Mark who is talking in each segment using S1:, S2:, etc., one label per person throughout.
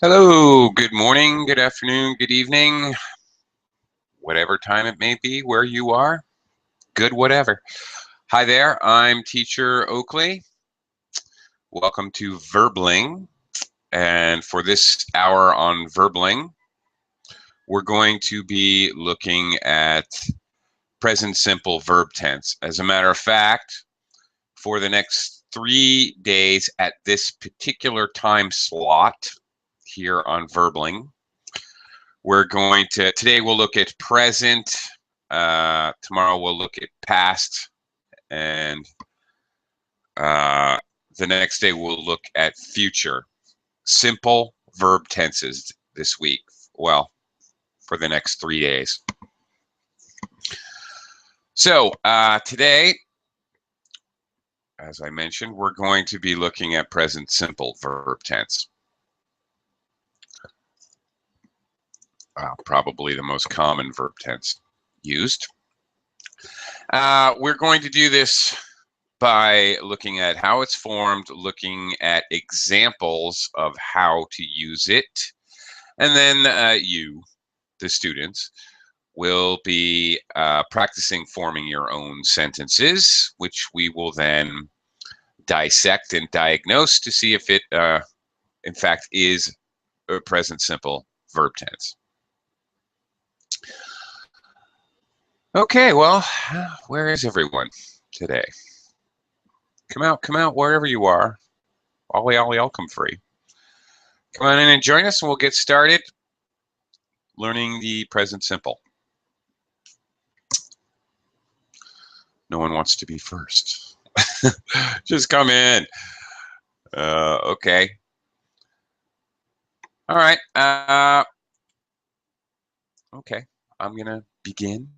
S1: Hello, good morning, good afternoon, good evening, whatever time it may be where you are. Good whatever. Hi there, I'm teacher Oakley. Welcome to Verbling. And for this hour on Verbling, we're going to be looking at present simple verb tense. As a matter of fact, for the next 3 days at this particular time slot here on Verbling, we're going to, today we'll look at present, tomorrow we'll look at past, and the next day we'll look at future. Simple verb tenses this week, well, for the next 3 days. So today, as I mentioned, we're going to be looking at present simple verb tense. Probably the most common verb tense used. We're going to do this by looking at how it's formed, looking at examples of how to use it, and then you, the students, will be practicing forming your own sentences, which we will then dissect and diagnose to see if it, in fact, is a present simple verb tense. Okay, well, where is everyone today? Come out, wherever you are. Ollie, come free. Come on in and join us, and we'll get started learning the present simple. No one wants to be first. Just come in. Okay. All right. Okay, I'm going to begin.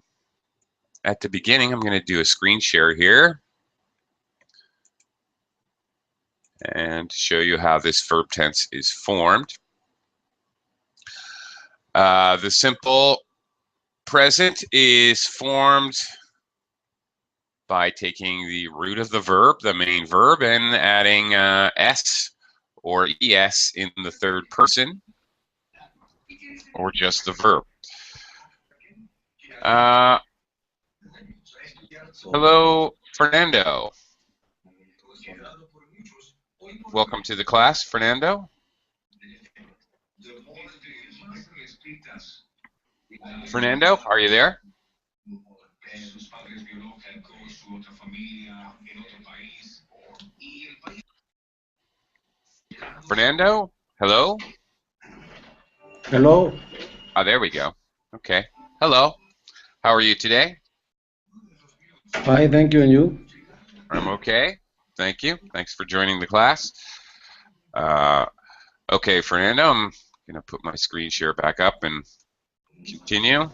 S1: At the beginning, I'm going to do a screen share here and show you how this verb tense is formed. The simple present is formed by taking the root of the verb, the main verb, and adding s or es in the third person, or just the verb. Hello, Fernando. Welcome to the class, Fernando. Fernando, are you there? Fernando, hello?
S2: Hello.
S1: Oh, there we go. Okay. Hello. How are you today?
S2: Hi, thank you, and you?
S1: I'm okay. Thank you. Thanks for joining the class. Okay, Fernando, I'm going to put my screen share back up and continue.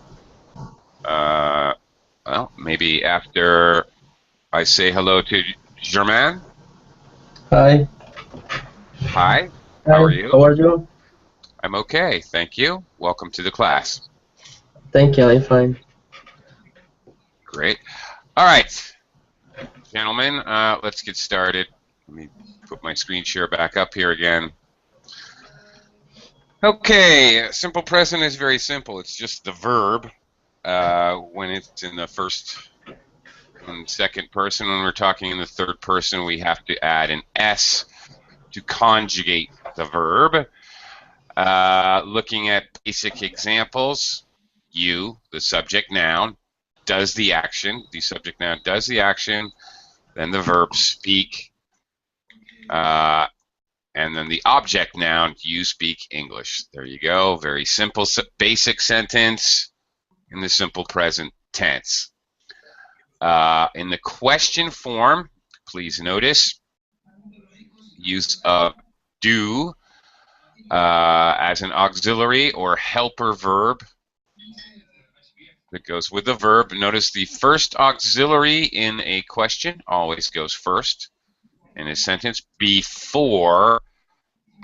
S1: Well, maybe after I say hello to Germain.
S2: Hi.
S1: Hi.
S2: Hi.
S1: How are you?
S2: How are you?
S1: I'm okay. Thank you. Welcome to the class.
S2: Thank you. I'm fine.
S1: Great. All right, gentlemen, let's get started. Let me put my screen share back up here again. Okay, simple present is very simple. It's just the verb when it's in the first and second person. When we're talking in the third person, we have to add an S to conjugate the verb. Looking at basic examples, you, the subject noun, does the action. The subject noun does the action. Then the verb speak. And then the object noun, you speak English. There you go. Very simple, basic sentence in the simple present tense. In the question form, please notice use of do as an auxiliary or helper verb that goes with the verb. Notice the first auxiliary in a question always goes first in a sentence before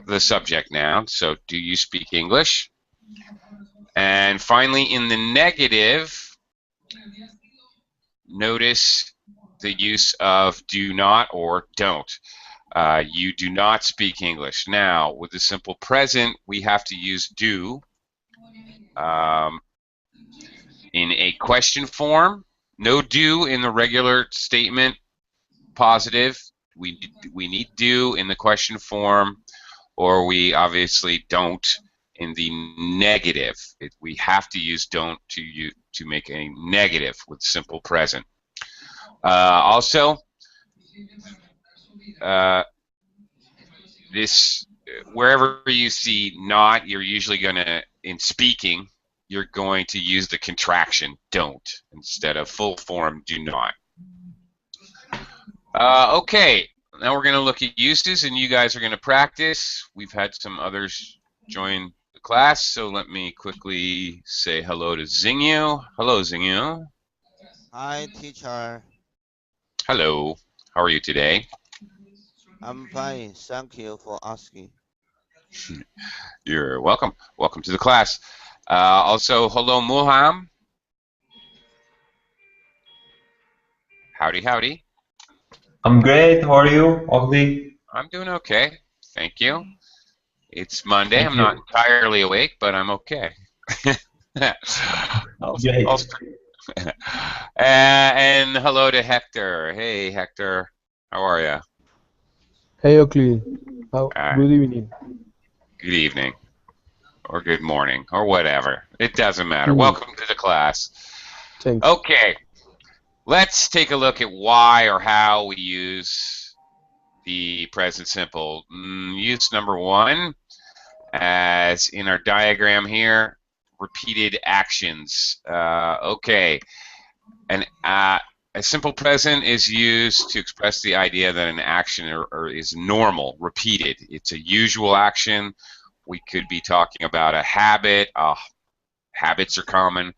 S1: the subject noun. So, do you speak English? And finally, in the negative, notice the use of do not or don't. You do not speak English. Now, with the simple present, we have to use do. In a question form, no do in the regular statement, positive. We need do in the question form, or we obviously don't in the negative. We have to use don't to make a negative with simple present. Also, this wherever you see not, you're usually going to, in speaking, you're going to use the contraction don't instead of full form do not. Okay, now we're going to look at uses, and you guys are going to practice. We've had some others join the class, so let me quickly say hello to Xingyu. Hello, Xingyu.
S3: Hi, teacher.
S1: Hello. How are you today?
S3: I'm fine. Thank you for asking.
S1: You're welcome. Welcome to the class. Also, hello, Mulham. Howdy, howdy.
S4: I'm great. How are you, Ogli?
S1: I'm doing okay. Thank you. It's Monday.
S4: Thank
S1: I'm not
S4: you.
S1: entirely awake, but I'm okay.
S4: Great.
S1: And hello to Hector. Hey, Hector. How are you?
S5: Hey Oakley, good evening.
S1: Good evening, or good morning, or whatever. It doesn't matter.
S5: Mhm.
S1: Welcome to the class.
S5: Thanks.
S1: Okay, let's take a look at why or how we use the present simple. Use number one, as in our diagram here, repeated actions. Okay, and a simple present is used to express the idea that an action or is normal, repeated. It's a usual action. We could be talking about a habit. Habits are common.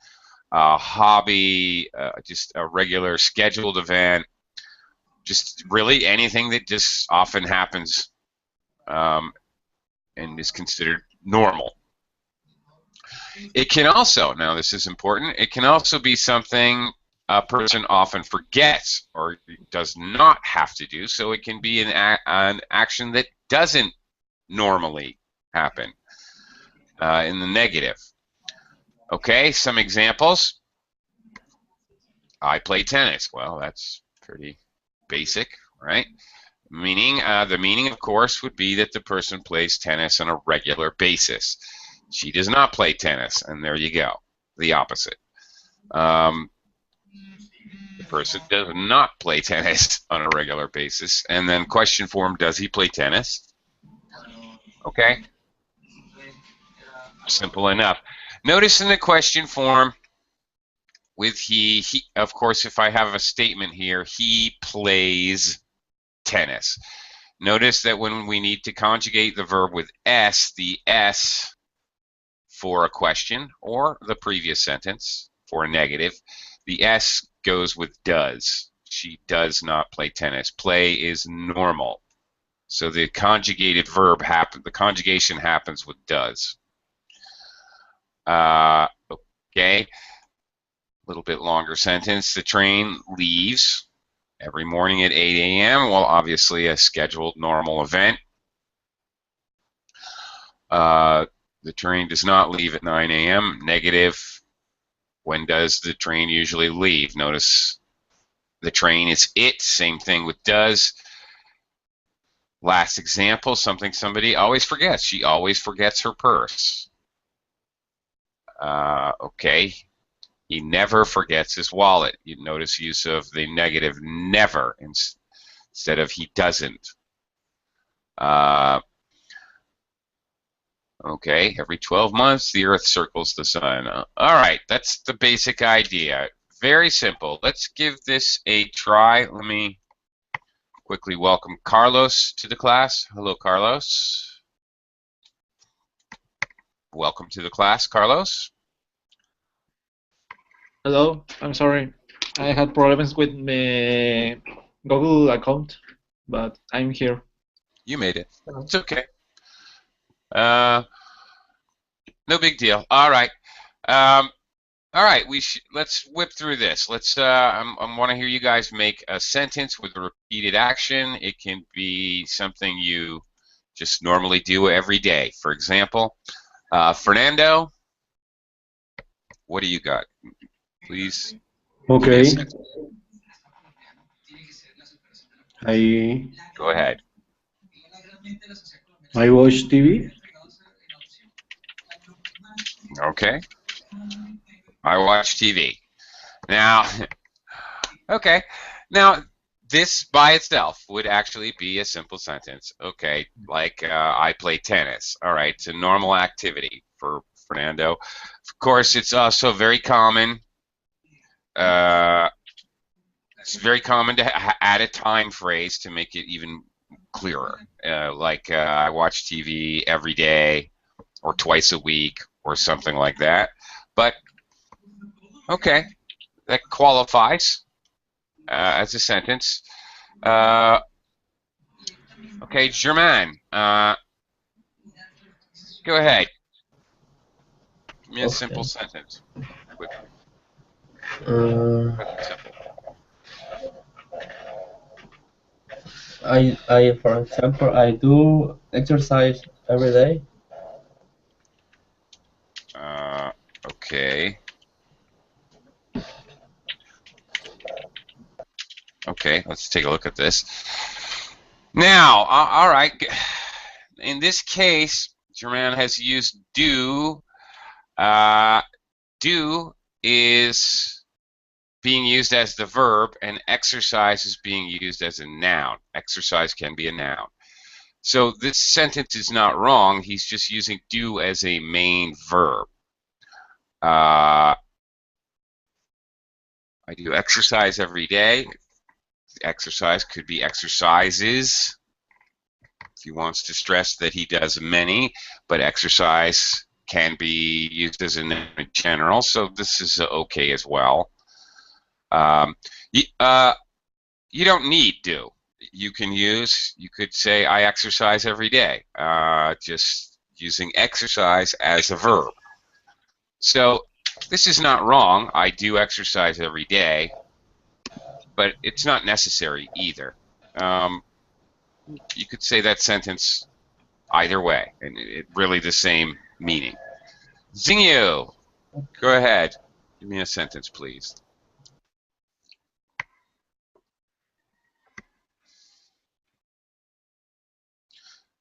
S1: A hobby, just a regular scheduled event. Just really anything that just often happens and is considered normal. It can also, now this is important, it can also be something a person often forgets or does not have to do, so it can be an action that doesn't normally happen in the negative. Okay, some examples. I play tennis. Well, that's pretty basic, right? Meaning, the meaning, of course, would be that the person plays tennis on a regular basis. She does not play tennis, and there you go, the opposite. The person does not play tennis on a regular basis. And then question form, does he play tennis? Okay. Simple enough. Notice in the question form, with he, of course, if I have a statement here, he plays tennis. Notice that when we need to conjugate the verb with S, the S for a question or the previous sentence for a negative, the S goes with does. She does not play tennis. Play is normal. So the conjugated verb the conjugation happens with does. Okay. A little bit longer sentence. The train leaves every morning at 8 a.m. Well, obviously a scheduled normal event. The train does not leave at 9 a.m. Negative. When does the train usually leave? Notice the train is it. Same thing with does. Last example, something somebody always forgets. She always forgets her purse. Okay. He never forgets his wallet. You notice use of the negative never instead of he doesn't. Okay, every 12 months the Earth circles the sun. All right, that's the basic idea. Very simple. Let's give this a try. Let me quickly welcome Carlos to the class. Hello, Carlos. Welcome to the class, Carlos.
S6: Hello, I'm sorry. I had problems with my Google account, but I'm here.
S1: You made it. It's okay. No big deal. All right. All right, let's whip through this. I want to hear you guys make a sentence with a repeated action. It can be something you just normally do every day. For example, Fernando, what do you got? Please give me a
S2: Okay.
S1: sentence.
S2: I
S1: Go ahead.
S2: watch TV.
S1: Okay. I watch TV. Now, okay. Now, this by itself would actually be a simple sentence. Okay, like I play tennis. All right, it's a normal activity for Fernando. Of course, it's also very common. It's very common to add a time phrase to make it even clearer. Like I watch TV every day or twice a week or something like that. But okay, that qualifies as a sentence. Okay, Germain, go ahead. Give me a simple
S2: Okay.
S1: sentence. Quick,
S2: Uh,
S1: simple.
S2: for example, I do exercise every day.
S1: Okay. Okay, let's take a look at this. Now, all right. In this case, Germain has used do. Do is being used as the verb, and exercise is being used as a noun. Exercise can be a noun. So this sentence is not wrong. He's just using do as a main verb. I do exercise every day. Exercise could be exercises. He wants to stress that he does many, but exercise can be used as a noun in general, so this is okay as well. You don't need do. You could say I exercise every day, just using exercise as a verb. So this is not wrong. I do exercise every day, but it's not necessary either. You could say that sentence either way, and it really the same meaning. Xingyu, go ahead. Give me a sentence, please.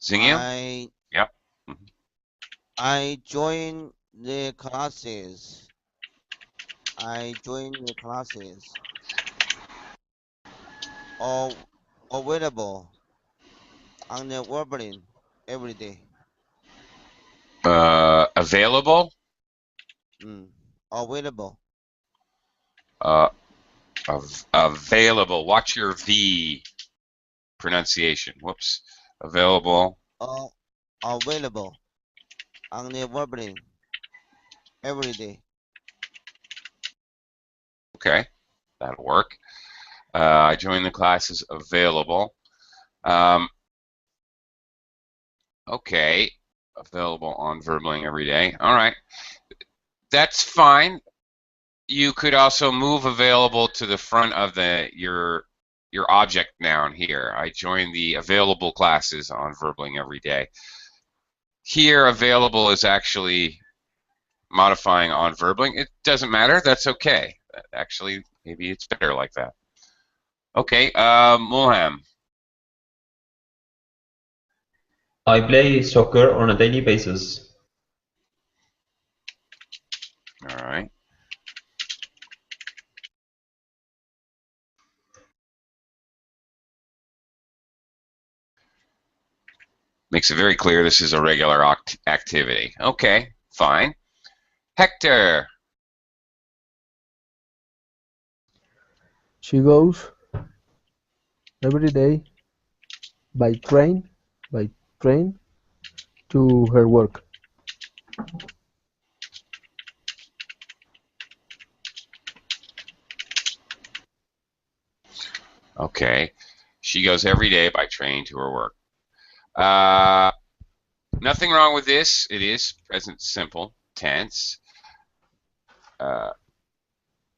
S1: Xingyu? Yep.
S3: I join the classes. I join the classes. Or available on the Wolverine every day.
S1: Available?
S3: Available.
S1: Available. Watch your V pronunciation. Whoops. Available.
S3: Available on the Wolverine every day.
S1: Okay, that'll work. I join the classes available. Okay, available on Verbling every day. All right, that's fine. You could also move available to the front of your object noun here. I join the available classes on Verbling every day. Here, available is actually modifying on Verbling. It doesn't matter. That's okay. Actually, maybe it's better like that. Okay, Mulham.
S4: I play soccer on a daily basis.
S1: All right. Makes it very clear this is a regular activity. Okay, fine. Hector.
S5: She goes every day by train to her work.
S1: Okay. She goes every day by train to her work. Nothing wrong with this. It is present simple tense.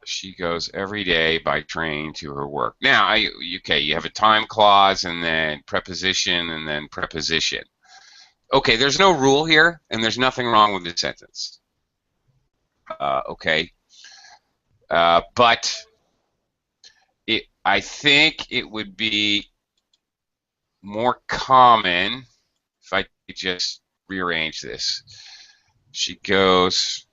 S1: She goes every day by train to her work. Now, okay, you have a time clause and then preposition and then preposition. Okay, there's no rule here, and there's nothing wrong with the sentence. Okay, but I think it would be more common if I could just rearrange this. She goes.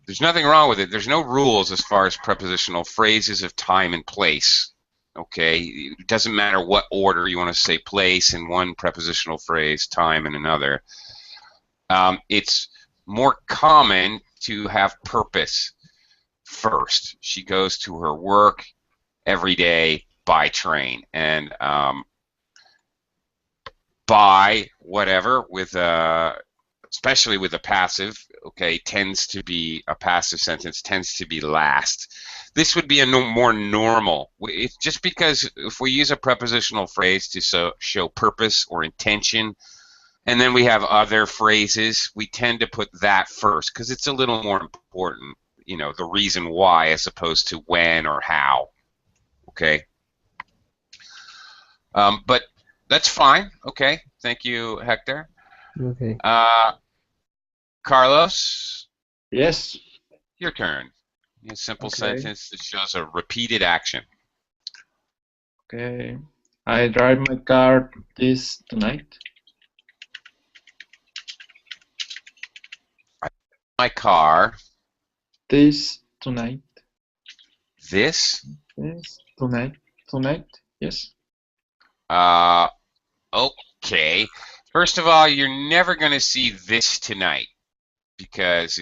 S1: There's nothing wrong with it. There's no rules as far as prepositional phrases of time and place. Okay, it doesn't matter what order you want to say place in one prepositional phrase, time in another. It's more common to have purpose first. She goes to her work every day by train, and by whatever with especially with a passive, okay, tends to be a passive sentence, tends to be last. This would be a more normal. It's just because if we use a prepositional phrase to show purpose or intention, and then we have other phrases, we tend to put that first because it's a little more important, you know, the reason why as opposed to when or how. Okay. But that's fine. Okay. Thank you, Hector.
S5: Okay.
S1: Carlos,
S6: Yes.
S1: your turn. A simple
S6: Okay.
S1: sentence that shows a repeated action.
S6: Okay. I drive my car this tonight.
S1: My car.
S6: This tonight.
S1: This.
S6: Yes. Tonight. Tonight. Yes.
S1: Okay. First of all, you're never going to see this tonight because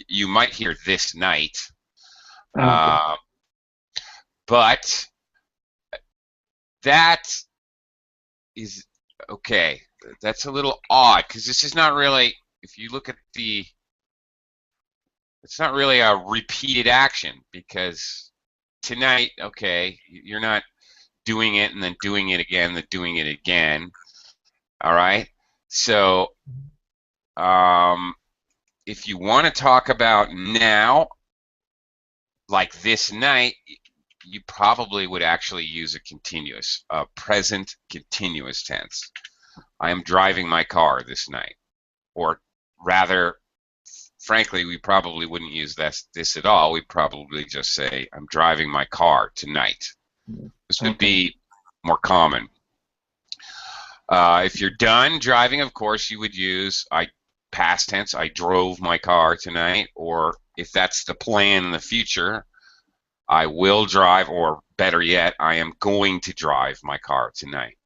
S1: you might hear this night.
S6: Okay.
S1: But that is okay. That's a little odd because this is not really, if you look at it's not really a repeated action because tonight, okay, you're not doing it and then doing it again, then doing it again. All right. So, if you want to talk about now, like this night, you probably would actually use a continuous, present continuous tense. I am driving my car this night. Or rather, frankly, we probably wouldn't use this at all. We'd probably just say, I'm driving my car tonight. This would be more common. If you're done driving, of course, you would use past tense, I drove my car tonight, or if that's the plan in the future, I will drive, or better yet, I am going to drive my car tonight.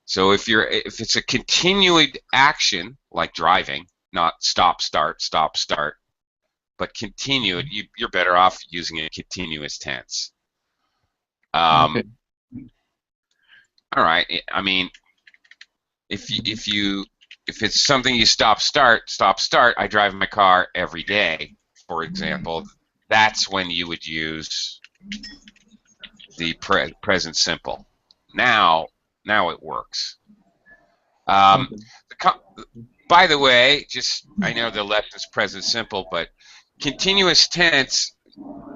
S1: So if it's a continued action like driving, not stop, start, but continued, you're better off using a continuous tense.
S6: Okay.
S1: All right. I mean, if it's something you stop, start, I drive my car every day, for example, that's when you would use the present simple. Now it works. By the way, I know the lesson's present simple, but continuous tense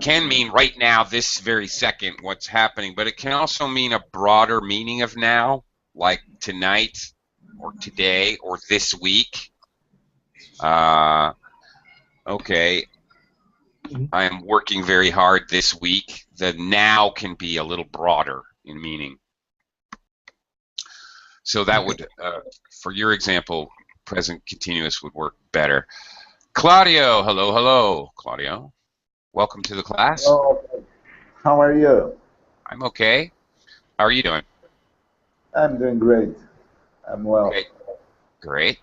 S1: can mean right now, this very second, what's happening, but it can also mean a broader meaning of now, like tonight, or today, or this week. Okay, I am working very hard this week. The now can be a little broader in meaning. So that would, for your example, present continuous would work better. Claudio, hello, Claudio. Welcome to the class.
S7: Hello. How are you?
S1: I'm okay. How are you doing?
S7: I'm doing great. I'm well.
S1: Okay. Great.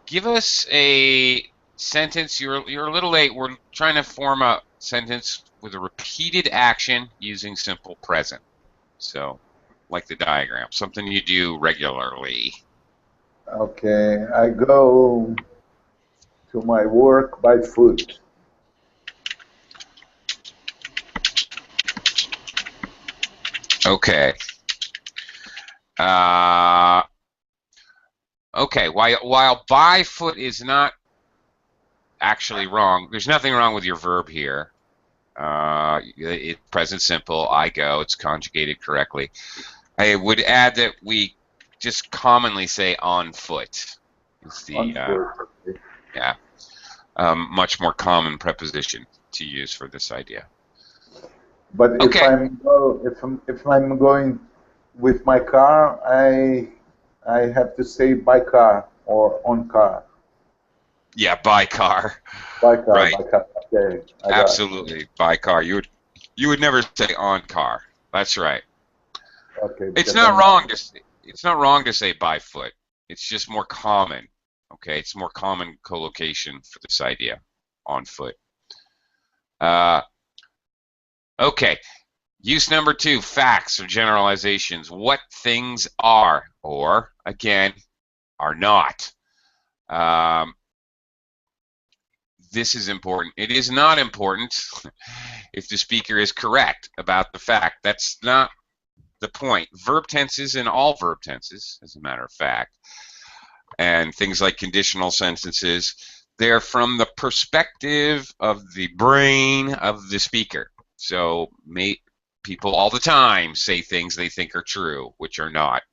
S1: Give us a sentence. You're a little late. We're trying to form a sentence with a repeated action using simple present. So, like the diagram, something you do regularly.
S7: Okay, I go to my work by foot.
S1: Okay. Okay. While by foot is not actually wrong. There's nothing wrong with your verb here. It's present simple. I go. It's conjugated correctly. I would add that we just commonly say on foot. It's the
S7: On foot.
S1: yeah, much more common preposition to use for this idea.
S7: But
S1: Okay.
S7: if I'm going with my car, I have to say by car or on car.
S1: Yeah, by car.
S7: By car.
S1: Right.
S7: By car. Okay. I got it.
S1: Absolutely, by car. You would never say on car. That's right.
S7: Okay.
S1: It's
S7: because
S1: not
S7: I'm-
S1: wrong to it's not wrong to say by foot. It's just more common. Okay, it's more common collocation for this idea, on foot. Okay, use number 2, facts or generalizations. What things are, or again, are not. This is important. It is not important if the speaker is correct about the fact. That's not the point. Verb tenses and all verb tenses, as a matter of fact, and things like conditional sentences, they're from the perspective of the brain of the speaker. So people all the time say things they think are true, which are not,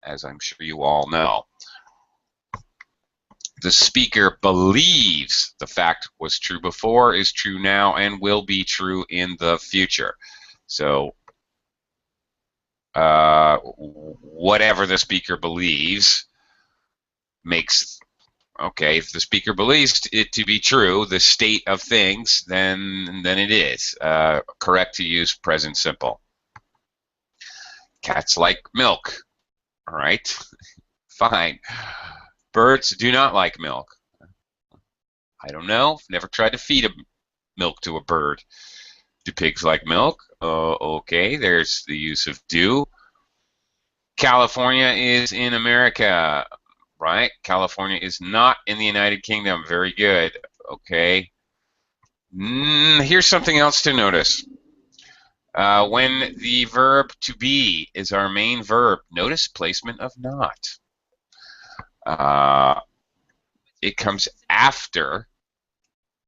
S1: as I'm sure you all know. The speaker believes the fact was true before, is true now, and will be true in the future. So whatever the speaker believes makes, okay, if the speaker believes it to be true, the state of things, then it is. Correct to use present simple. Cats like milk. All right, fine. Birds do not like milk. I don't know. Never tried to feed milk to a bird. Do pigs like milk? Okay, there's the use of do. California is in America, right? California is not in the United Kingdom. Very good. Okay. Here's something else to notice. When the verb to be is our main verb, notice placement of not. It comes after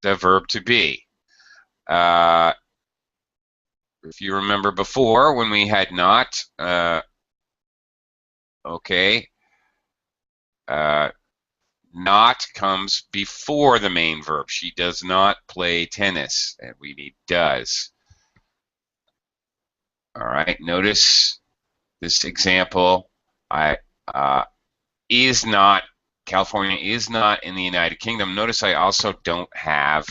S1: the verb to be. If you remember before, when we had not, okay, not comes before the main verb. She does not play tennis, and we need does. All right, notice this example. Is not, California is not in the United Kingdom. Notice I also don't have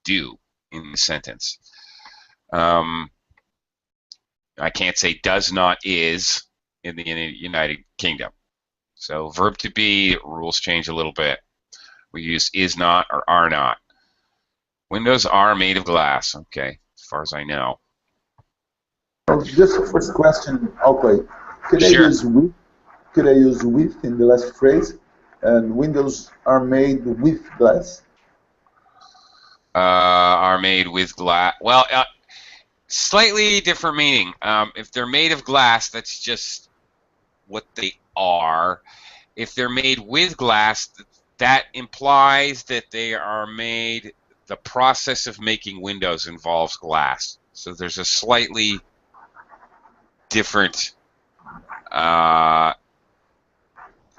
S1: do in the sentence. I can't say does not is in the United Kingdom. So verb to be, rules change a little bit. We use is not or are not. Windows are made of glass. Okay, as far as I know.
S7: Just a first question, okay. Could
S1: Sure.
S7: I use with? Could I use with in the last phrase? And windows are made with glass.
S1: Are made with glass. Well, slightly different meaning. If they're made of glass, that's just what they are. If they're made with glass, that implies that they are made, the process of making windows involves glass. So there's a slightly different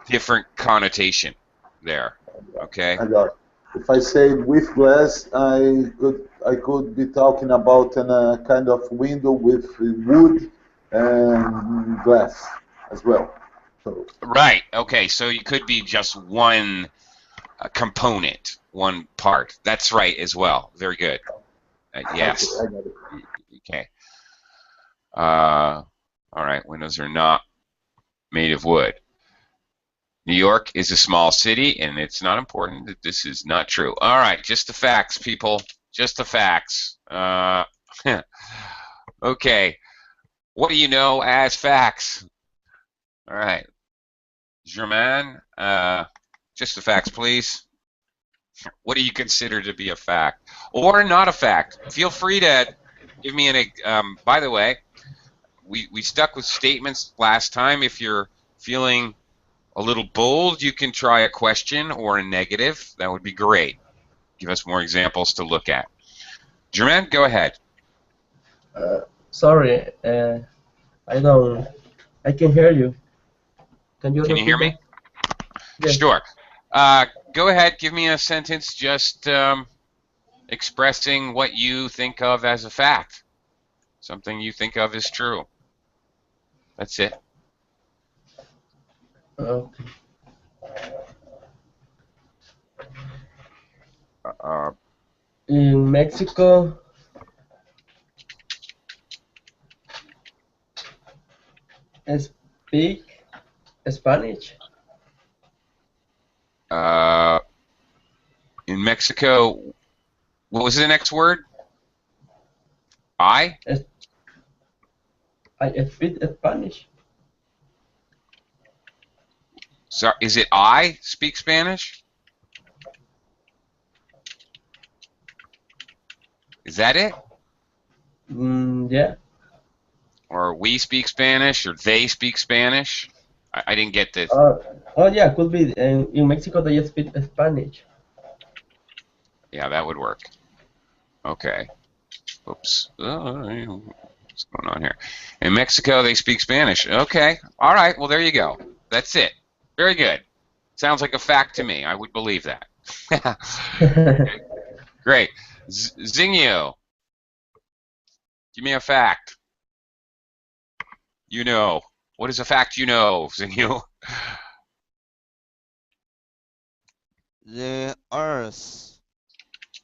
S1: different connotation there. Okay?
S7: I got it. If I say with glass, I could be talking about a kind of window with wood and glass as well. So
S1: Right. Okay. So you could be just one component, one part. That's right as well. Very good. Yes.
S7: okay, I got it.
S1: Okay. All right. Windows are not made of wood. New York is a small city, and it's not important that this is not true. All right. Just the facts, people. Just the facts. Okay. What do you know as facts? All right. Germain, just the facts, please. What do you consider to be a fact or not a fact? Feel free to give me an. By the way, we stuck with statements last time. If you're feeling a little bold, you can try a question or a negative. That would be great. give us more examples to look at. Germain, go ahead.
S2: Sorry, I don't. I can hear you. Can you
S1: Can you
S2: repeat
S1: hear me?
S2: that? Yes.
S1: Sure. Go ahead. Give me a sentence just expressing what you think of as a fact. Something you think of as true. That's it.
S2: Okay. In Mexico, speak Spanish.
S1: In Mexico, what was the next word? I
S2: speak Spanish.
S1: Sorry, is it I speak Spanish? Is that it?
S2: Yeah.
S1: Or we speak Spanish, or they speak Spanish? I didn't get this.
S2: Oh yeah, could be. In Mexico, they speak Spanish.
S1: Yeah, that would work. Okay. Oops. What's going on here? In Mexico, they speak Spanish. Okay. All right. Well, there you go. That's it. Very good. Sounds like a fact to me. I would believe that. Great. Zingyo, give me a fact. You know. What is a fact you know, Zingyo?
S3: The Earth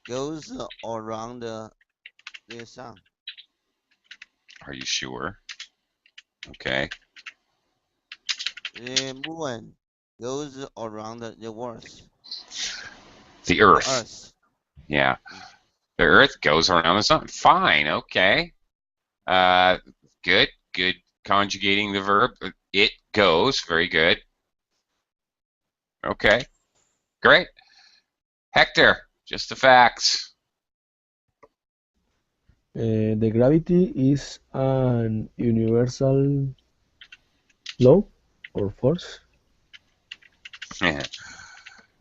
S3: goes around the sun.
S1: Are you sure? Okay.
S3: The moon goes around the Earth.
S1: The Earth.
S3: The Earth.
S1: Yeah. The Earth goes around the sun. Fine. Okay. Good. Good. Conjugating the verb. It goes. Very good. Okay. Great. Hector, just the facts.
S5: The gravity is an universal law or force.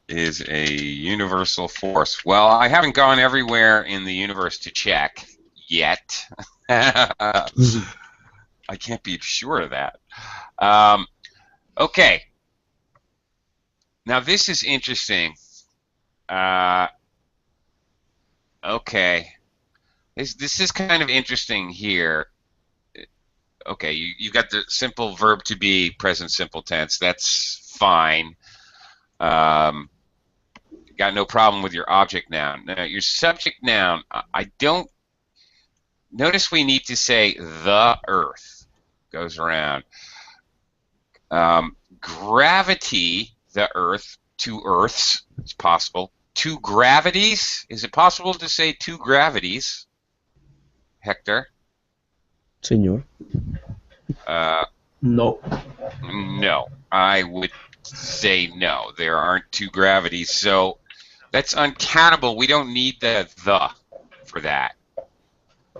S1: Is a universal force. Well, I haven't gone everywhere in the universe to check yet. I can't be sure of that. Okay. Now this is interesting. Okay. This is kind of interesting here. Okay, you've got the simple verb to be, present simple tense. That's fine. Got no problem with your object noun. Now, your subject noun, I don't... Notice we need to say the earth goes around. Gravity, the earth, two earths, it's possible. Two gravities, is it possible to say two gravities? Hector?
S5: Señor.
S2: No.
S1: No, I would say no. There aren't two gravities, so that's uncountable. We don't need the for that.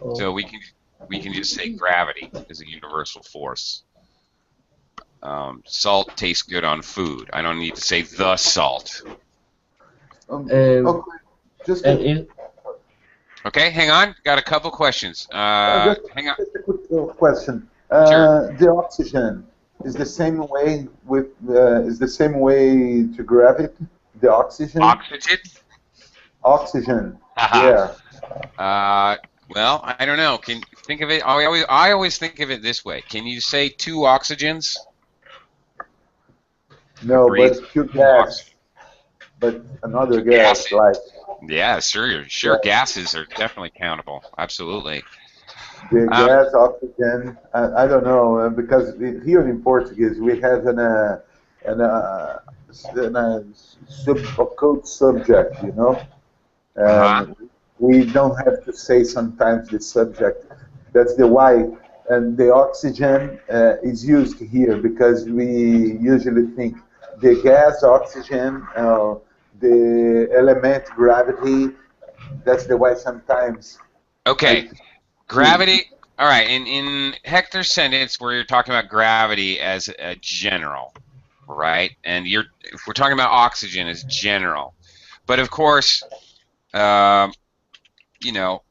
S2: Oh.
S1: So we can just say gravity is a universal force. Salt tastes good on food. I don't need to say the salt.
S7: Okay, just
S1: Okay, hang on. Got a couple questions. Hang on.
S7: just a quick question.
S1: Sure.
S7: The oxygen is the same way to gravity. The oxygen.
S1: Oxygen?
S7: Oxygen.
S1: Haha.
S7: Yeah.
S1: Well, I don't know. Can think of it. I always think of it this way. Can you say two oxygens?
S7: No,
S1: Breathe.
S7: but pure gas. But another gas,
S1: Gas.
S7: like
S1: Yeah, sure.
S7: Yeah.
S1: Gases are definitely countable. Absolutely.
S7: the gas, oxygen. I don't know because here in Portuguese we have a code subject, you know, and we don't have to say sometimes the subject. That's the why. And the oxygen is used here because we usually think the gas, oxygen, the element gravity. That's the why sometimes.
S1: Okay. Gravity. All right. In Hector's sentence, where you're talking about gravity as a general, right? And if we're talking about oxygen as general, but of course, you know,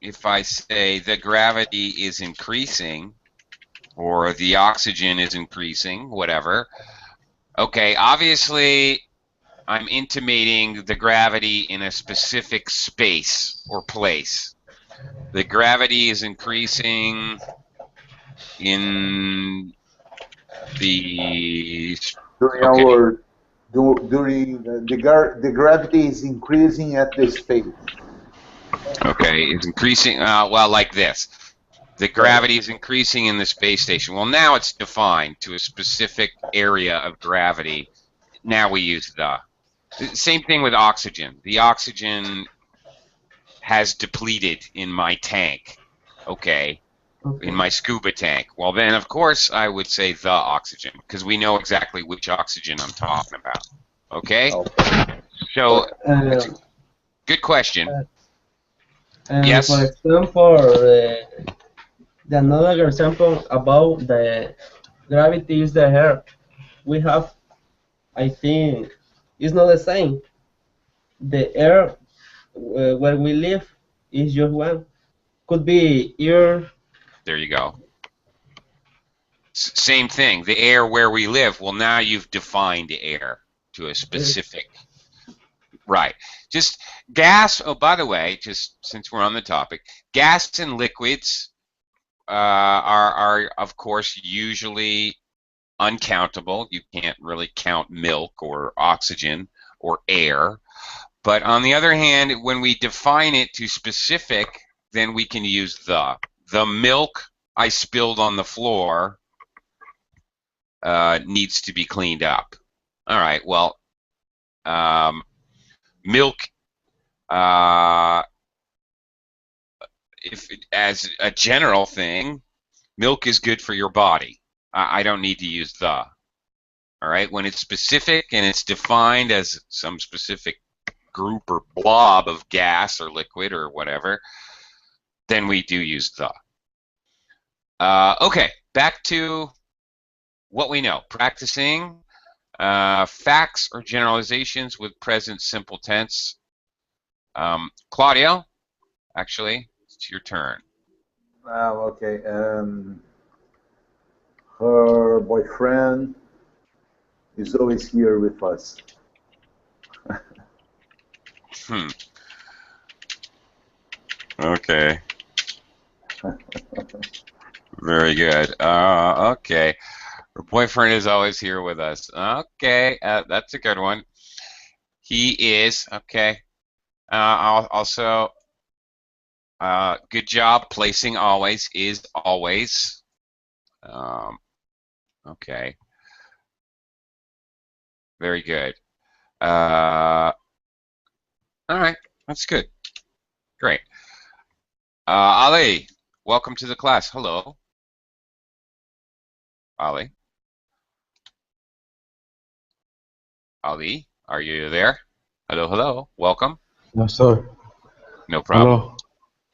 S1: if I say the gravity is increasing or the oxygen is increasing, whatever, okay, obviously I'm intimating the gravity in a specific space or place. The gravity is increasing in the
S7: During
S1: okay.
S7: our during the gravity is increasing at the space.
S1: Okay, it's increasing. Well, like this. The gravity is increasing in the space station. Well, now it's defined to a specific area of gravity. Now we use the. Same thing with oxygen. The oxygen has depleted in my tank. Okay, in my scuba tank. Well, then, of course, I would say the oxygen because we know exactly which oxygen I'm talking about. Okay? So, it's a good question. Yes?
S2: For example, the another example about the gravity is the air. We have, I think, it's not the same. The air where we live is just one. Could be air.
S1: There you go. Same thing. The air where we live. Well, now you've defined air to a specific. Right. Just gas. Oh, by the way, just since we're on the topic, gas and liquids are of course usually uncountable. You can't really count milk or oxygen or air. But on the other hand, when we define it to specific, then we can use the. The milk I spilled on the floor needs to be cleaned up. All right, well, milk, if as a general thing, milk is good for your body. I don't need to use the. All right, when it's specific and it's defined as some specific group or blob of gas or liquid or whatever, then we do use the. Okay, back to what we know. Practicing facts or generalizations with present simple tense. Claudio, actually, it's your turn.
S7: Okay. Her boyfriend is always here with us.
S1: Okay. Very good. Okay. Her boyfriend is always here with us. Okay, that's a good one. He is. Okay. Also, good job placing always is always. Okay. Very good. All right, that's good. Great. Ali, welcome to the class. Hello. Ali. Ali, are you there? Hello, hello. Welcome.
S8: No, sorry.
S1: No problem.
S8: Hello.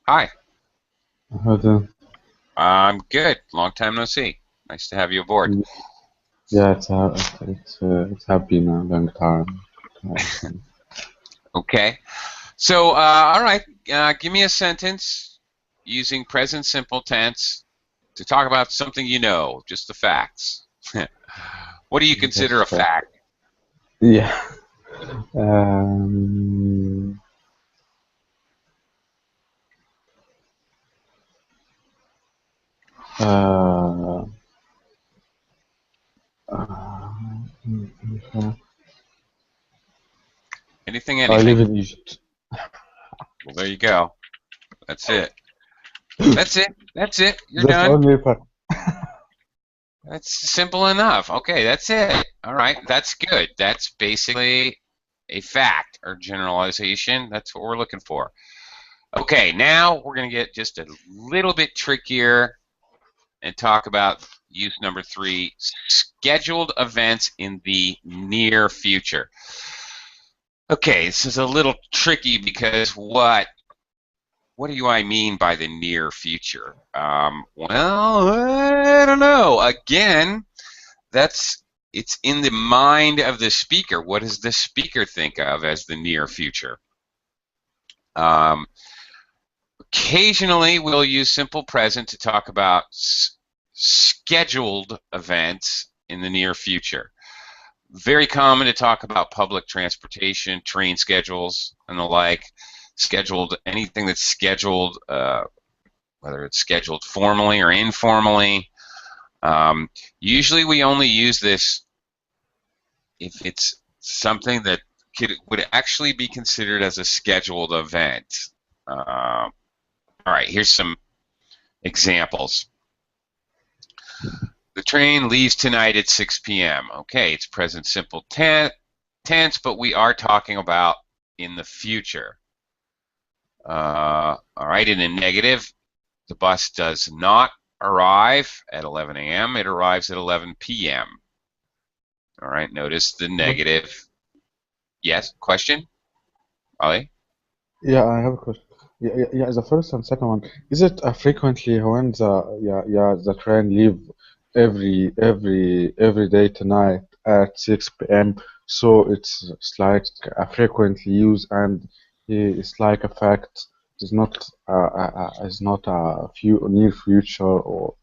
S1: Hi.
S8: How do?
S1: I'm good. Long time no see. Nice to have you aboard.
S8: Yeah, it's have been a long time.
S1: Okay. So, all right. Give me a sentence using present simple tense to talk about something you know, just the facts. What do you consider a fact?
S8: Yeah.
S1: Anything,
S8: I
S1: anything.
S8: live in Egypt.
S1: Well, there you go. That's it. That's it. That's it. You're
S8: That's
S1: done.
S8: only part.
S1: That's simple enough. Okay, that's it. All right, that's good. That's basically a fact or generalization. That's what we're looking for. Okay, now we're going to get just a little bit trickier and talk about use number 3, scheduled events in the near future. Okay, this is a little tricky because what do I mean by the near future? Well, I don't know. Again, it's in the mind of the speaker. What does the speaker think of as the near future? Occasionally, we'll use simple present to talk about scheduled events in the near future. Very common to talk about public transportation, train schedules, and the like. Scheduled, anything that's scheduled, whether it's scheduled formally or informally. Usually we only use this if it's something that would actually be considered as a scheduled event. All right, here's some examples. The train leaves tonight at 6 p.m. Okay, it's present simple tense, but we are talking about in the future. All right, in a negative, the bus does not arrive at 11 a.m. It arrives at 11 p.m. All right, notice the negative. Yes, question? Ali?
S8: Yeah, I have a question. Yeah, the first and second one. Is it frequently when the train leave every day tonight at 6 p.m. So it's like a frequently use and it's like a fact. It's not a few near future or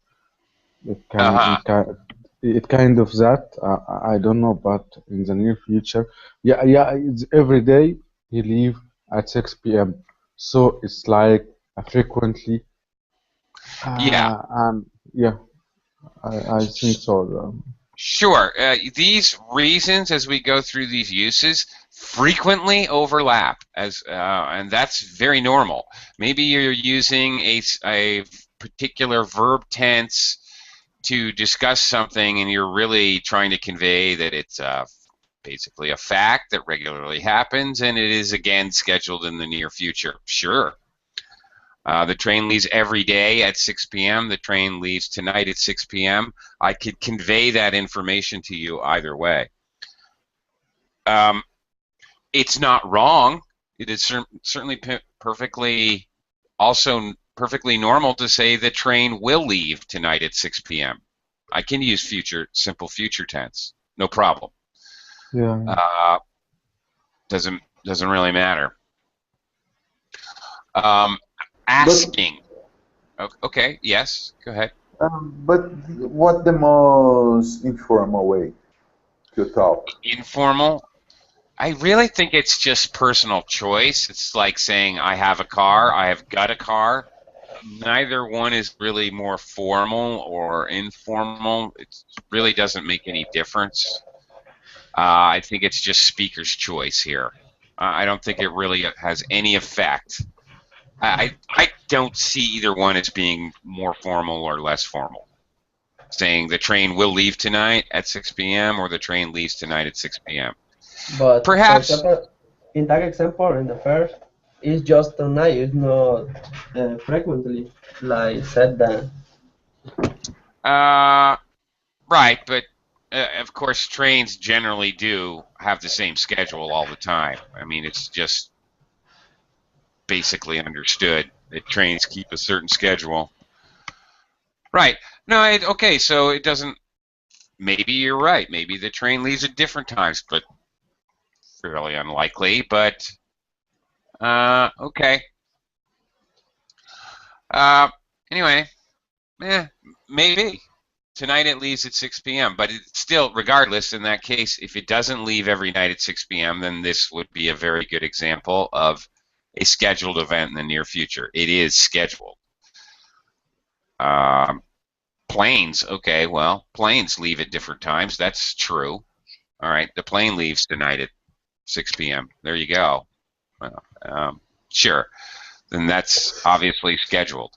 S8: it kind of that. I don't know, but in the near future, yeah, it's every day he leave at 6 p.m. So it's like frequently.
S1: Yeah.
S8: And yeah, I think so.
S1: Sure. These reasons, as we go through these uses, frequently overlap, and that's very normal. Maybe you're using a particular verb tense to discuss something, and you're really trying to convey that it's basically a fact that regularly happens, and it is again scheduled in the near future. Sure. The train leaves every day at 6 p.m. The train leaves tonight at 6 p.m. I could convey that information to you either way. It's not wrong. It is certainly perfectly normal to say the train will leave tonight at 6 p.m. I can use simple future tense, no problem.
S8: Yeah.
S1: Doesn't really matter. Asking. Okay, yes, go ahead.
S7: But what the most informal way to talk?
S1: Informal? I really think it's just personal choice. It's like saying I have a car, I have got a car. Neither one is really more formal or informal. It really doesn't make any difference. I think it's just speaker's choice here. I don't think it really has any effect. I don't see either one as being more formal or less formal. Saying the train will leave tonight at 6 p.m. or the train leaves tonight at 6 p.m.
S2: But
S1: Perhaps.
S2: for example, in that example, in the first, it's just tonight. It's not frequently, like said that.
S1: Right, but of course trains generally do have the same schedule all the time. I mean, it's just basically understood that trains keep a certain schedule. Right. No, okay, so it doesn't. Maybe you're right. Maybe the train leaves at different times, but fairly unlikely. But okay. Anyway, maybe tonight it leaves at 6 p.m. But it's still, regardless, in that case, if it doesn't leave every night at 6 p.m., then this would be a very good example of a scheduled event in the near future. It is scheduled. Planes, okay, well, planes leave at different times. That's true. All right, the plane leaves tonight at 6 p.m. There you go. Well, sure. Then that's obviously scheduled.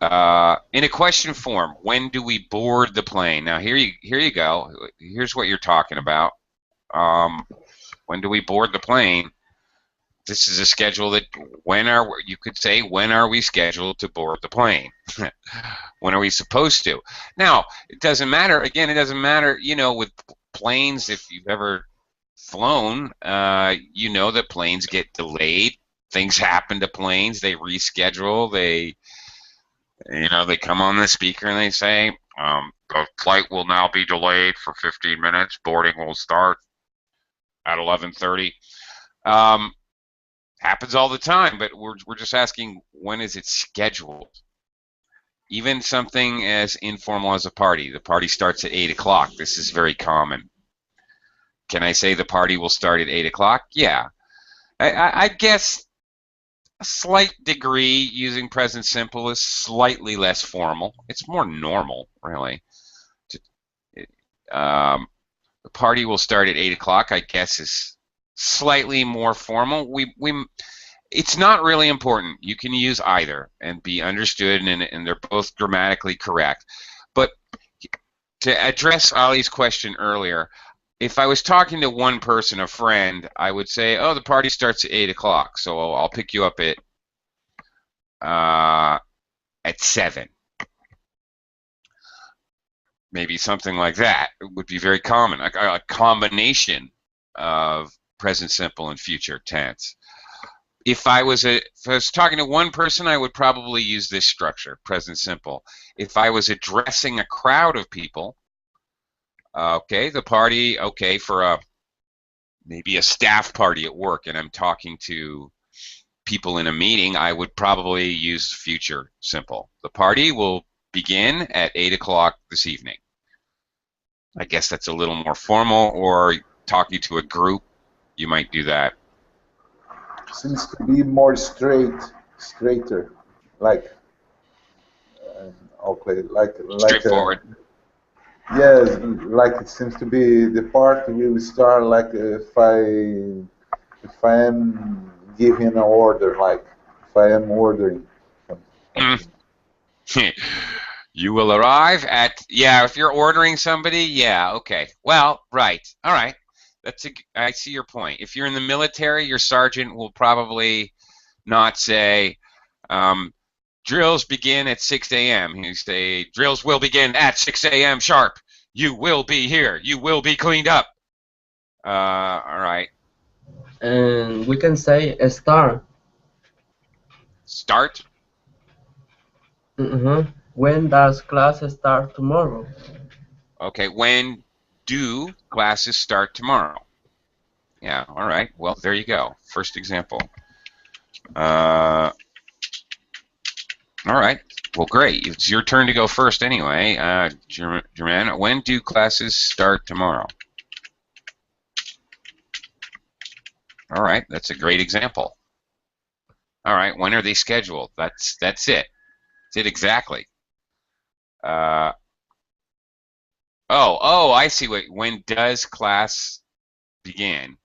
S1: In a question form, when do we board the plane? Now here you go. Here's what you're talking about. When do we board the plane? This is a schedule that you could say, when are we scheduled to board the plane? When are we supposed to? Now, it doesn't matter. Again, it doesn't matter, with planes, if you've ever flown, you know that planes get delayed. Things happen to planes. They reschedule. They come on the speaker and they say, the flight will now be delayed for 15 minutes. Boarding will start at 11:30. Happens all the time, but we're just asking, when is it scheduled? Even something as informal as a party. The party starts at 8 o'clock. This is very common. Can I say the party will start at 8 o'clock? Yeah. I guess a slight degree using present simple is slightly less formal. It's more normal, really. The party will start at 8 o'clock, I guess, is slightly more formal. It's not really important. You can use either and be understood, and they're both grammatically correct. But to address Ali's question earlier, if I was talking to one person, a friend, I would say, oh, the party starts at 8 o'clock, so I'll pick you up at 7. Maybe something like that. It would be very common, a combination of present simple and future tense. If I was talking to one person, I would probably use this structure, present simple. If I was addressing a crowd of people, okay, the party, okay, for maybe a staff party at work, and I'm talking to people in a meeting, I would probably use future simple. The party will begin at 8 o'clock this evening. I guess that's a little more formal, or talking to a group, you might do that.
S7: Seems to be more straighter, like okay, like
S1: Straightforward.
S7: yes, like it seems to be the part will start like if I am giving an order, like if I am ordering something.
S1: You will arrive at, yeah, if you're ordering somebody, yeah, okay. Well, right, all right. I see your point. If you're in the military, your sergeant will probably not say, drills begin at 6 a.m. He'll say, drills will begin at 6 a.m. sharp. You will be here. You will be cleaned up. All right.
S2: And we can say start.
S1: Start.
S2: When does class start tomorrow?
S1: Okay, when do classes start tomorrow? Yeah, all right. Well, there you go. First example. All right. Well, great. It's your turn to go first anyway. German, when do classes start tomorrow? All right, that's a great example. All right, when are they scheduled? That's it. That's it exactly. I see. When does class begin?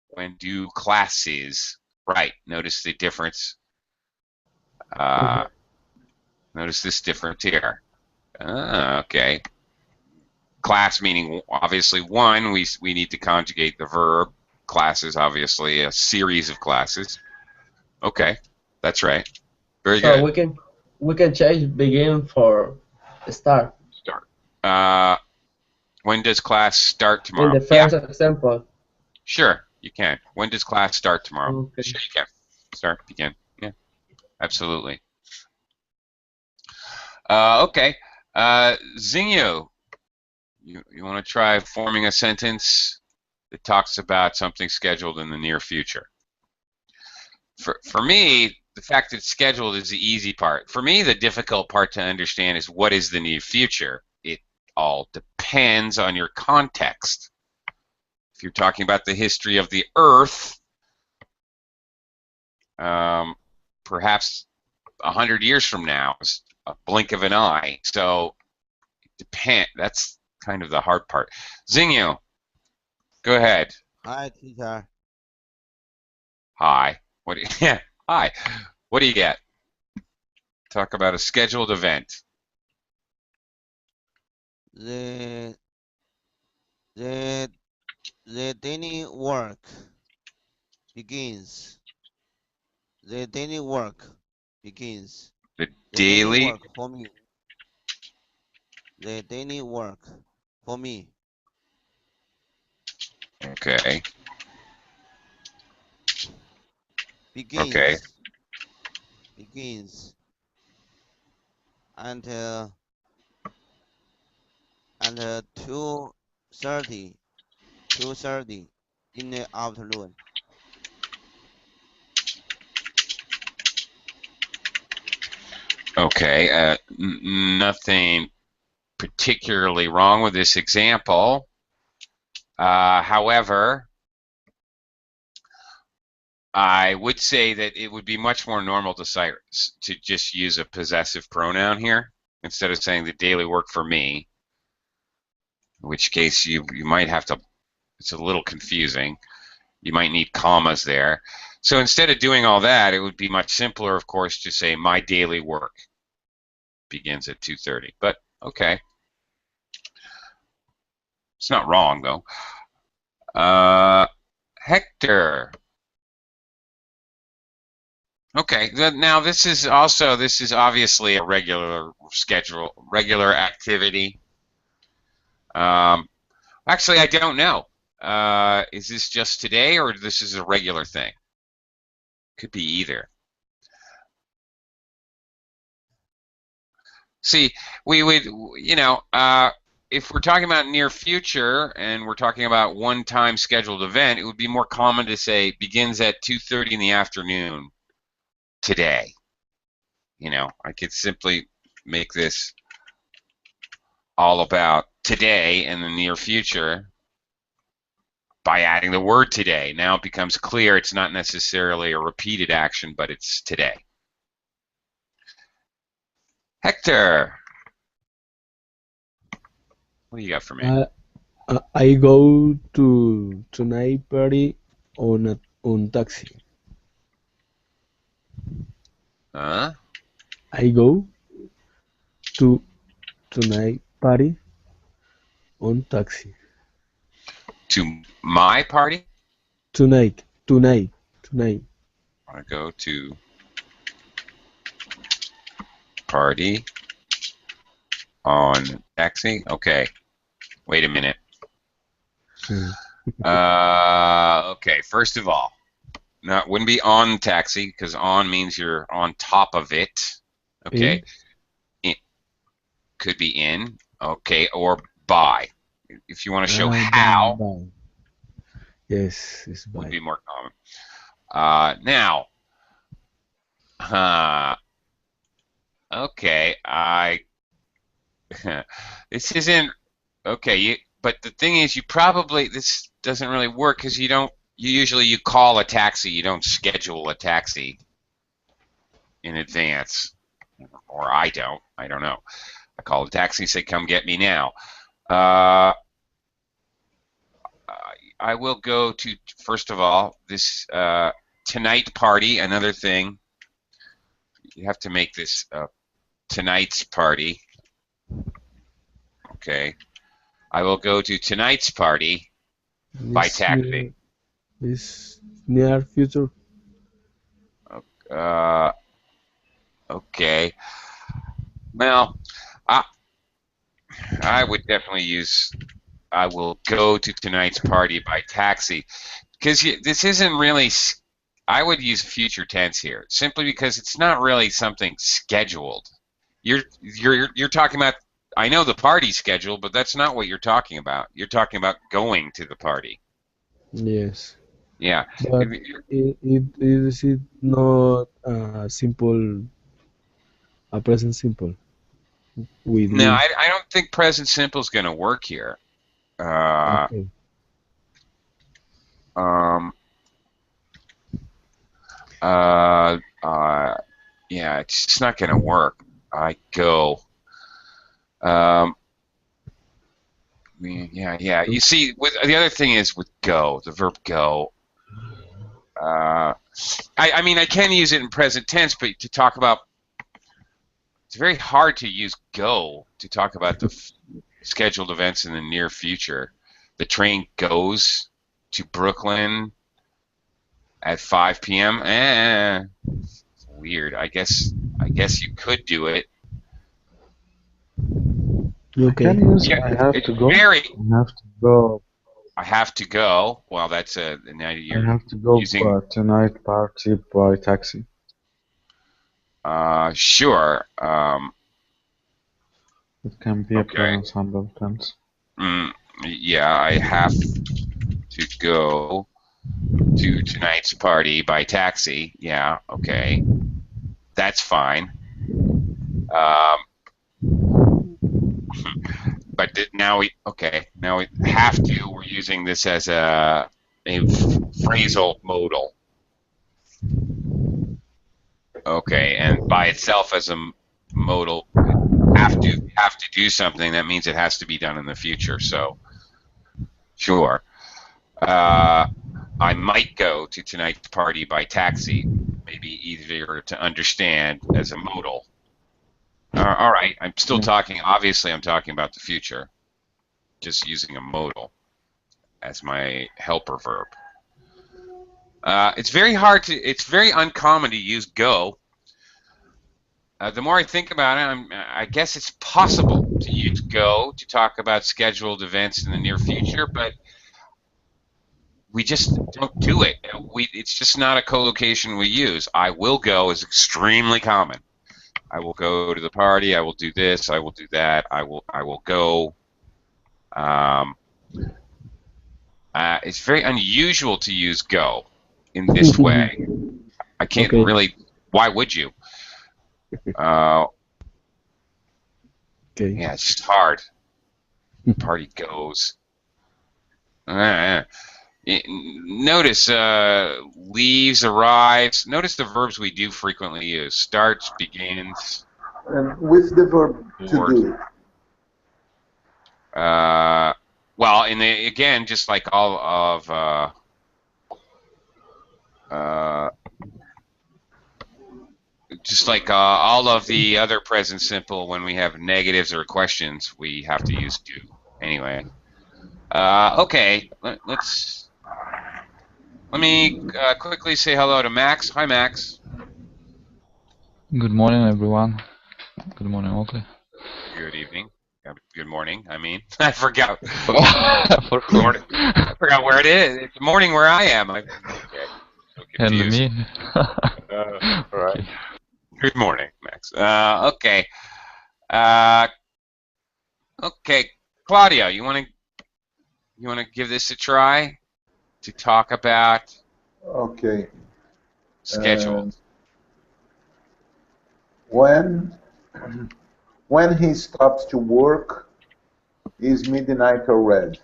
S1: When do classes? Right. Notice the difference. Notice this difference here. Okay. Class meaning obviously one. We need to conjugate the verb. Classes obviously a series of classes. Okay, that's right. Very good.
S2: So we can change begin for start.
S1: Start. When does class start tomorrow?
S2: In the first example.
S1: Sure, you can. When does class start tomorrow?
S2: Okay.
S1: Sure, you can. Start, begin. Yeah, absolutely. Okay. Zinho, you want to try forming a sentence that talks about something scheduled in the near future? For me, the fact that it's scheduled is the easy part. For me, the difficult part to understand is what is the near future. It all depends on your context. If you're talking about the history of the Earth, perhaps 100 years from now is a blink of an eye. So that's kind of the hard part. Zinho, go ahead.
S3: Hi, teacher.
S1: Hi. Yeah. Hi. What do you get? Talk about a scheduled event.
S3: The daily work begins. The daily work begins.
S1: The
S3: daily
S1: daily.
S3: work for me. The daily work for me.
S1: Okay.
S3: Begins.
S1: Okay.
S3: Begins. And 2:30 in the afternoon.
S1: Okay, nothing particularly wrong with this example. However, I would say that it would be much more normal to just use a possessive pronoun here instead of saying the daily work for me, in which case you might have to, it's a little confusing. You might need commas there. So instead of doing all that, it would be much simpler, of course, to say my daily work begins at 2:30. But okay. It's not wrong, though. Hector. Okay, now this is obviously a regular schedule, regular activity. Actually, I don't know. Is this just today, or this is a regular thing? Could be either. See, we would, if we're talking about near future and we're talking about one-time scheduled event, it would be more common to say begins at 2:30 in the afternoon today. I could simply make this all about today in the near future by adding the word today. Now it becomes clear it's not necessarily a repeated action, but it's today. Hector, what do you got for me?
S5: I go to tonight party on taxi.
S1: Huh?
S5: I go to tonight party on taxi.
S1: To my party?
S5: Tonight.
S1: I go to party on taxi. Okay. Wait a minute. Okay. First of all, no, it wouldn't be on taxi because on means you're on top of it. Okay. It could be in. Okay, or by. If you want to show how,
S5: By. Yes, it's by.
S1: would be more common. Now, okay, this isn't okay. But the thing is, this doesn't really work because you usually call a taxi. You don't schedule a taxi in advance, or I don't know. I call a taxi, say come get me now. I will go to, first of all, this tonight party. Another thing, you have to make this tonight's party. Okay. I will go to tonight's party by taxi.
S5: This near future.
S1: Okay. Well, I would definitely use, I will go to tonight's party by taxi. Because this isn't really, I would use future tense here, simply because it's not really something scheduled. You're talking about, I know the party's scheduled, but that's not what you're talking about. You're talking about going to the party.
S5: Yes.
S1: Yeah.
S5: But is it not a present simple?
S1: No, I don't think present simple is going to work here.
S5: Okay.
S1: Yeah, it's just not going to work. I go. Yeah. You see, the other thing is with go, the verb go. I mean, I can use it in present tense, but to talk about, it's very hard to use go to talk about the scheduled events in the near future. The train goes to Brooklyn at 5 p.m. It's weird. I guess you could do it.
S5: Okay.
S8: I have to go.
S1: I have to go. Well, that's now you're
S8: I have to go
S1: using
S8: tonight party by taxi.
S1: Sure.
S8: It can be a present simple tense.
S1: Yeah, I have to go to tonight's party by taxi. Yeah, okay. That's fine. Um, but now we have to. We're using this as a phrasal modal. Okay, and by itself as a modal, have to do something. That means it has to be done in the future. So, sure. I might go to tonight's party by taxi. Maybe easier to understand as a modal. All right, I'm still talking. Obviously, I'm talking about the future. Just using a modal as my helper verb. It's very hard to. It's very uncommon to use go. The more I think about it, I guess it's possible to use go to talk about scheduled events in the near future, but we just don't do it. It's just not a collocation we use. I will go is extremely common. I will go to the party. I will do this. I will do that. I will go. It's very unusual to use go in this way. I can't really. Why would you? Yeah, it's just hard. Party goes. Notice leaves, arrives. Notice the verbs we do frequently use. Starts, begins.
S7: And with the verb to do.
S1: Well, again, just like all of all of the other present simple, when we have negatives or questions, we have to use do. Anyway, okay. Let me quickly say hello to Max. Hi, Max.
S9: Good morning, everyone. Good morning, Oakley.
S1: Good evening. Good morning. I mean, I forgot.
S9: For whom?
S1: I forgot where it is. It's morning where I am. Okay. So
S9: And me.
S1: All right. Okay. Good morning, Max. Okay. Okay, Claudio, you want to give this a try to talk about?
S7: Okay.
S1: Schedule.
S7: When he stops to work, is midnight already?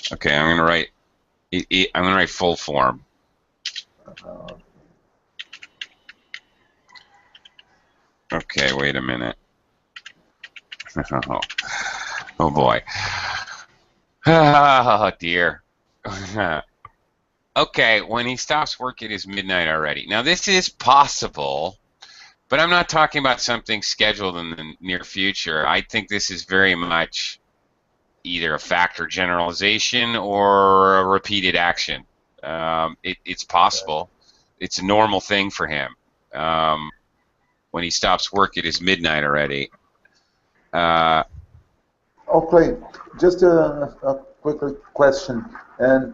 S1: Okay, I'm gonna write. I'm gonna write full form. Okay, wait a minute. Oh boy. Oh dear. Okay, when he stops work, it is midnight already. Now this is possible, but I'm not talking about something scheduled in the near future. I think this is very much either a fact or generalization or a repeated action. It's possible. It's a normal thing for him. When he stops work, it is midnight already.
S7: Okay, just a quick question. And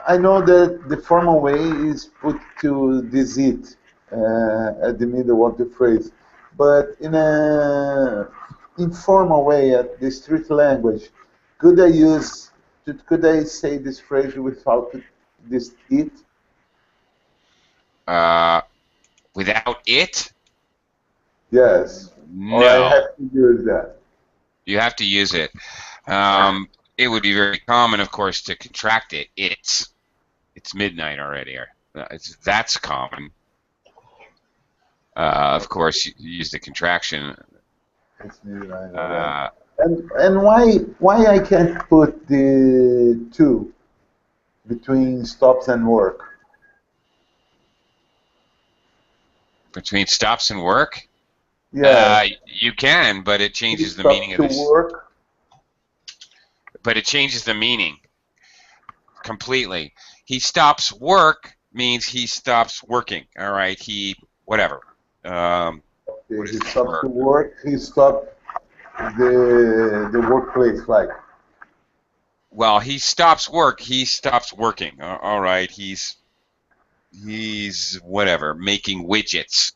S7: I know that the formal way is put to this it at the middle of the phrase, but in a informal way, at the street language, could I say this phrase without this it?
S1: Without it?
S7: Yes.
S1: No.
S7: Or I have to use that.
S1: You have to use it. It would be very common, of course, to contract it. It's midnight already. That's common. Of course, you use the contraction.
S7: It's midnight already. And why I can't put the two between stops and work?
S1: Between stops and work?
S7: Yeah.
S1: You can, but it changes the meaning of this.
S7: Work.
S1: But it changes the meaning completely. He stops work means he stops working. All right. Whatever.
S7: He stops to work. He stopped the workplace, like.
S1: Well, he stops work. He stops working. All right. He's whatever, making widgets.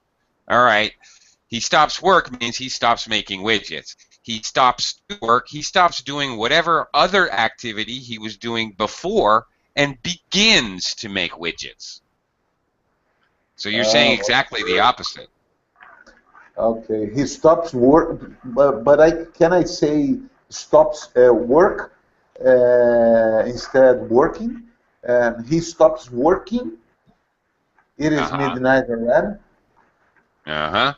S1: All right. He stops work means he stops making widgets. he stops work, he stops doing whatever other activity he was doing before and begins to make widgets. So you're saying exactly the opposite.
S7: Okay, he stops work, but can I say stops work instead working? He stops working. It is midnight already.
S1: Yeah.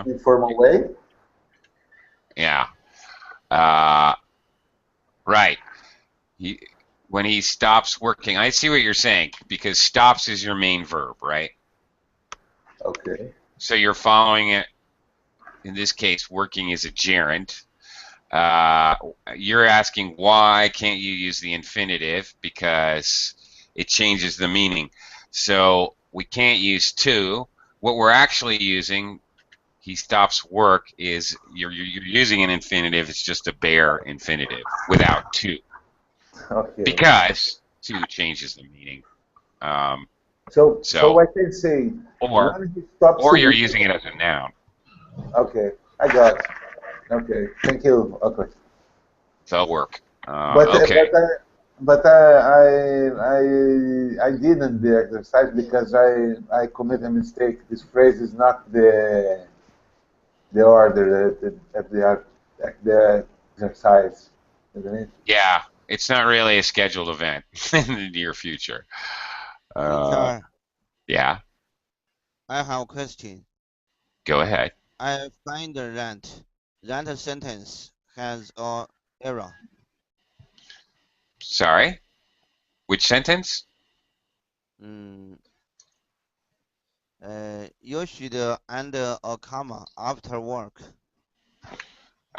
S7: In formal way.
S1: Yeah. Right. When he stops working, I see what you're saying, because stops is your main verb, right?
S7: Okay.
S1: So you're following it. In this case, working is a gerund. You're asking why can't you use the infinitive, because it changes the meaning. So we can't use to. What we're actually using, he stops work, is you're using an infinitive. It's just a bare infinitive without to.
S7: Okay.
S1: Because to changes the meaning.
S7: So I can say when he stops.
S1: Or you're using it as a noun.
S7: Okay, I got it. Okay, thank you. Okay.
S1: So work.
S7: Okay. But I didn't the exercise because I committed a mistake. This phrase is not the order the exercise, isn't it?
S1: Yeah, it's not really a scheduled event in the near future.
S3: Teacher,
S1: yeah.
S3: I have a question.
S1: Go ahead.
S3: I find the rent sentence has an error.
S1: Sorry? Which sentence?
S3: You should end a comma after work.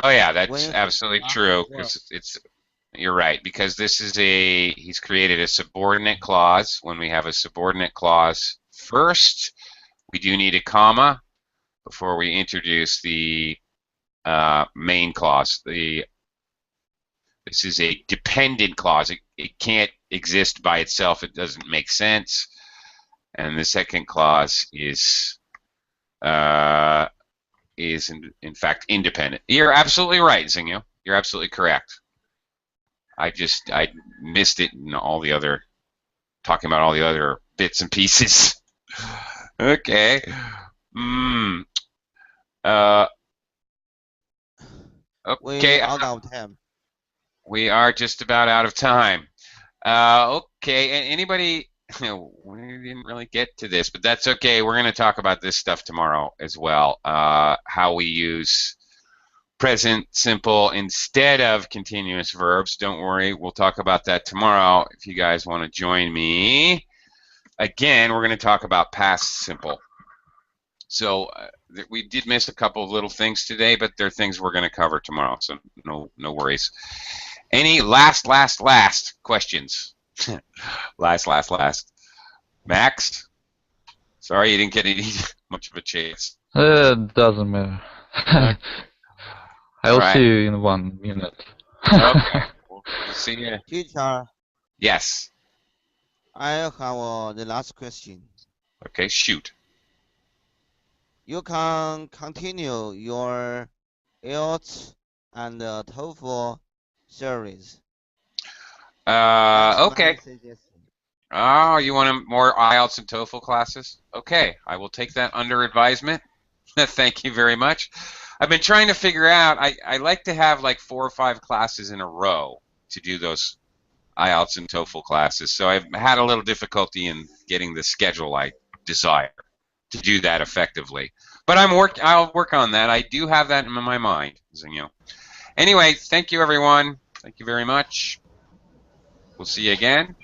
S1: Oh yeah, that's absolutely true, because you're right, because this is he's created a subordinate clause. When we have a subordinate clause first, we do need a comma before we introduce the main clause. This is a dependent clause. It can't exist by itself. It doesn't make sense. And the second clause is in fact independent. You're absolutely right, Zingyo. You're absolutely correct. I missed it in all the other, talking about all the other bits and pieces. Okay. Okay.
S3: We're out of time.
S1: We are just about out of time. Okay. Anybody? We didn't really get to this, but that's okay. We're going to talk about this stuff tomorrow as well. How we use present simple instead of continuous verbs. Don't worry, we'll talk about that tomorrow if you guys want to join me. Again, we're going to talk about past simple. So we did miss a couple of little things today, but they're things we're going to cover tomorrow, so no worries. Any last questions? last. Max? Sorry you didn't get any much of a chance.
S9: Doesn't matter. I'll
S1: right.
S9: see you in 1 minute.
S1: Okay. We'll see you.
S3: Teacher.
S1: Yes.
S3: I have the last question.
S1: Okay, shoot.
S3: You can continue your IELTS and TOEFL series.
S1: Okay. Oh, you want more IELTS and TOEFL classes? Okay, I will take that under advisement. Thank you very much. I've been trying to figure out, I like to have like 4 or 5 classes in a row to do those IELTS and TOEFL classes. So I've had a little difficulty in getting the schedule I desire to do that effectively. But I'll work on that. I do have that in my mind, Zingyo. Anyway, thank you everyone. Thank you very much. We'll see you again.